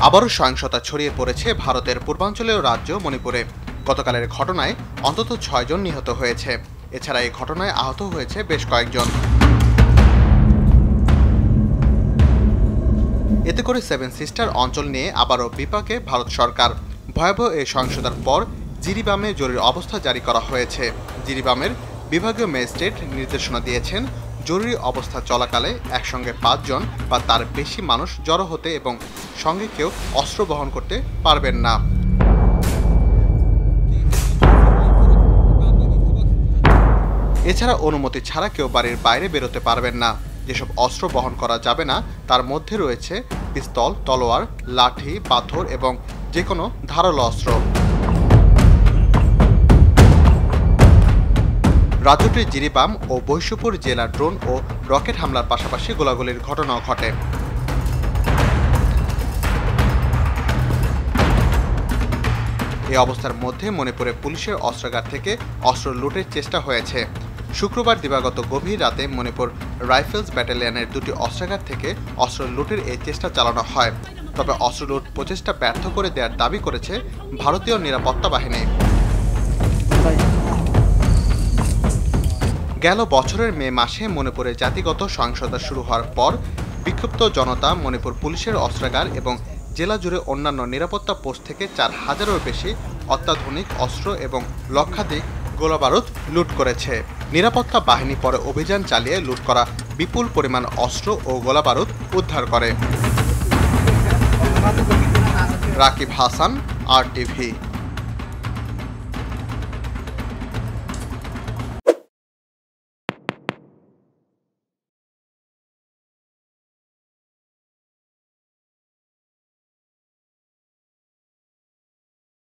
আবারও সহিংসতা ছড়িয়ে পড়েছে ভারতের পূর্বাঞ্চলীয় রাজ্য মণিপুরে। গতকালের ঘটনায় অন্তত ৬ জন নিহত হয়েছে। এছাড়া এই ঘটনায় আহত হয়েছে বেশ কয়েকজন। এতে করে সেভেন সিস্টার অঞ্চল নিয়ে আবারও বিপাকে ভারত সরকার। ভয়াবহ এই সহিংসতার পর জিরিবামে জরুরি অবস্থা জারি করা হয়েছে। জিরিবামের বিভাগীয় ম্যাজিস্ট্রেট নির্দেশনা দিয়েছেন, জরুরি অবস্থা চলাকালে একসঙ্গে ৫ জন বা তার বেশি মানুষ জড়ো হতে এবং সঙ্গে কেউ অস্ত্র বহন করতে পারবেন না। এছাড়া অনুমতি ছাড়া কেউ বাড়ির বাইরে বেরোতে পারবেন না। যেসব অস্ত্র বহন করা যাবে না তার মধ্যে রয়েছে পিস্তল, তলোয়ার, লাঠি, পাথর এবং যে কোনো ধারালো অস্ত্র। রাজ্যটির জিরিবাম ও বৈশপুর জেলা ড্রোন ও রকেট হামলার পাশাপাশি গোলাগুলির ঘটনাও ঘটে। এই অবস্থার মধ্যে মণিপুরে পুলিশের অস্ত্রাগার থেকে অস্ত্র লুটের চেষ্টা হয়েছে। শুক্রবার দিবাগত গভীর রাতে মণিপুর রাইফেলস ব্যাটালিয়নের 2টি অস্ত্রাগার থেকে অস্ত্র লুটের এই চেষ্টা চালানো হয়। তবে অস্ত্র লুট প্রচেষ্টা ব্যর্থ করে দেওয়ার দাবি করেছে ভারতীয় নিরাপত্তা বাহিনী। গেল বছরের মে মাসে মণিপুরে জাতিগত সহিংসতা শুরু হওয়ার পর বিক্ষুব্ধ জনতা মণিপুর পুলিশের অস্ত্রাগার এবং জেলা জুড়ে অন্যান্য নিরাপত্তা পোস্ট থেকে ৪,০০০-এরও বেশি অত্যাধুনিক অস্ত্র এবং লক্ষাধিক গোলাবারুদ লুট করেছে। নিরাপত্তা বাহিনী পরে অভিযান চালিয়ে লুট করা বিপুল পরিমাণ অস্ত্র ও গোলাবারুদ উদ্ধার করে। রাকিব হাসান, RTV।